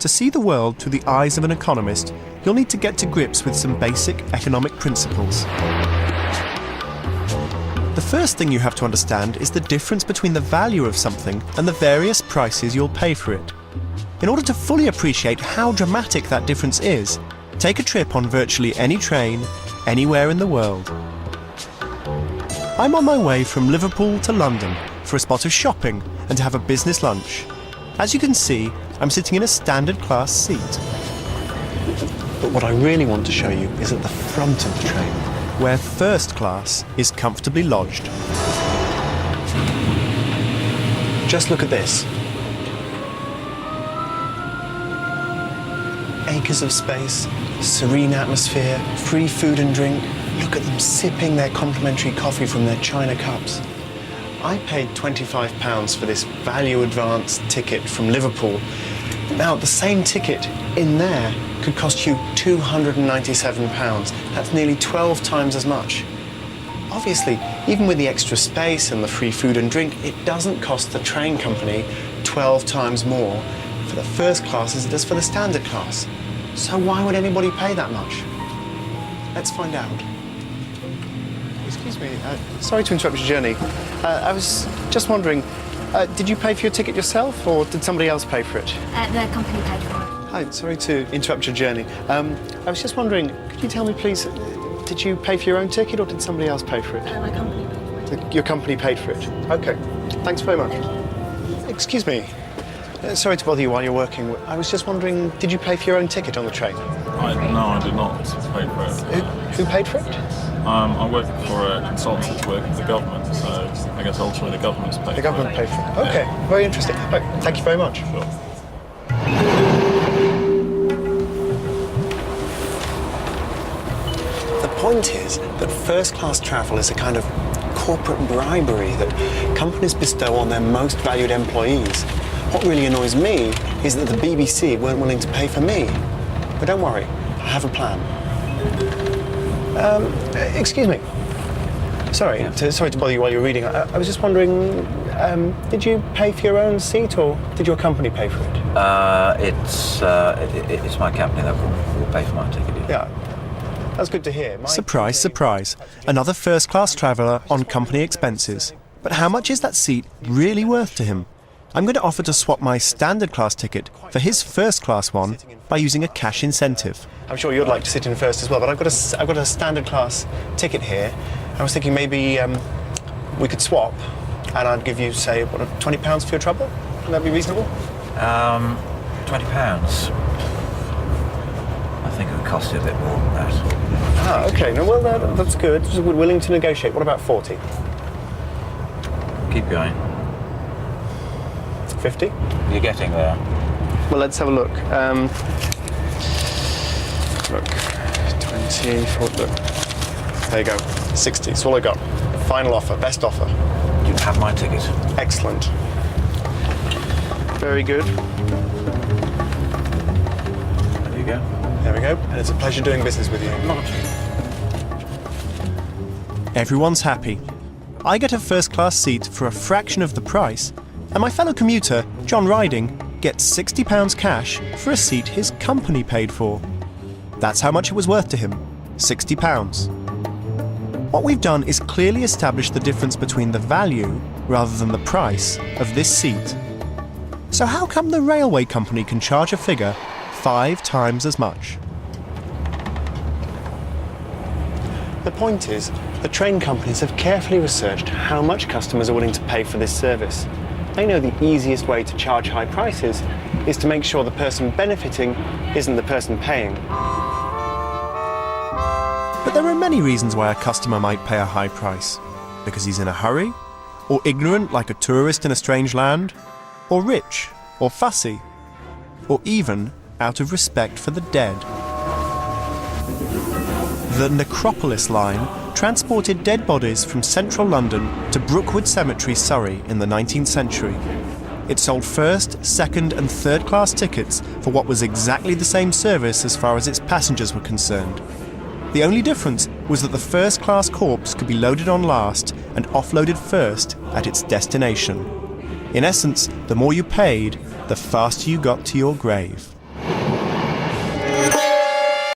To see the world through the eyes of an economist, you'll need to get to grips with some basic economic principles. The first thing you have to understand is the difference between the value of something and the various prices you'll pay for it. In order to fully appreciate how dramatic that difference is, take a trip on virtually any train, anywhere in the world. I'm on my way from Liverpool to London for a spot of shopping and to have a business lunch. As you can see, I'm sitting in a standard class seat. But what I really want to show you is at the front of the train, where first class is comfortably lodged. Just look at this. Acres of space, serene atmosphere, free food and drink. Look at them sipping their complimentary coffee from their china cups. I paid £25 for this value advance ticket from Liverpool. Now, the same ticket in there could cost you £297. That's nearly 12 times as much. Obviously, even with the extra space and the free food and drink, it doesn't cost the train company 12 times more for the first class as it does for the standard class. So why would anybody pay that much? Let's find out. Excuse me, sorry to interrupt your journey. I was just wondering, did you pay for your ticket yourself or did somebody else pay for it? The company paid for it. Hi, sorry to interrupt your journey. I was just wondering, could you tell me please, did you pay for your own ticket or did somebody else pay for it? My company paid for it. Your company paid for it? Okay, thanks very much. Excuse me, sorry to bother you while you're working. I was just wondering, did you pay for your own ticket on the train? No, I did not pay for it. Who paid for it? I work for a consultancy to work with the government, so I guess ultimately the government's paid for it. The government paid for it? Okay, very interesting. Right, thank you very much. Sure. The point is that first-class travel is a kind of corporate bribery that companies bestow on their most valued employees. What really annoys me is that the BBC weren't willing to pay for me. But don't worry, I have a plan. Excuse me. Sorry to bother you while you're reading. I was just wondering, did you pay for your own seat or did your company pay for it? It's my company that will pay for my ticket. Yeah. That's good to hear. Surprise, surprise. Another first-class traveller on company expenses. But how much is that seat really worth to him? I'm going to offer to swap my standard class ticket for his first-class one by using a cash incentive. I'm sure you'd like to sit in first as well, but I've got a standard class ticket here. I was thinking maybe we could swap, and I'd give you, say, £20 for your trouble? Would that be reasonable? £20? I think it would cost you a bit more than that. Ah, OK. No, well, that's good. So we're willing to negotiate. What about 40? Keep going. 50? You're getting there. Well, let's have a look. Look, 20, 40, look. There you go, 60, that's all I got. Final offer, best offer. You have my ticket. Excellent. Very good. There you go. There we go, and it's a pleasure doing business with you. Everyone's happy. I get a first-class seat for a fraction of the price, and my fellow commuter, John Riding, gets £60 cash for a seat his company paid for. That's how much it was worth to him, £60. What we've done is clearly establish the difference between the value, rather than the price, of this seat. So how come the railway company can charge a figure 5 times as much? The point is, the train companies have carefully researched how much customers are willing to pay for this service. They know the easiest way to charge high prices is to make sure the person benefiting isn't the person paying. But there are many reasons why a customer might pay a high price. Because he's in a hurry, or ignorant like a tourist in a strange land, or rich, or fussy, or even out of respect for the dead. The Necropolis line transported dead bodies from central London to Brookwood Cemetery, Surrey in the 19th century. It sold first, second and third class tickets for what was exactly the same service as far as its passengers were concerned. The only difference was that the first class corpse could be loaded on last and offloaded first at its destination. In essence, the more you paid, the faster you got to your grave.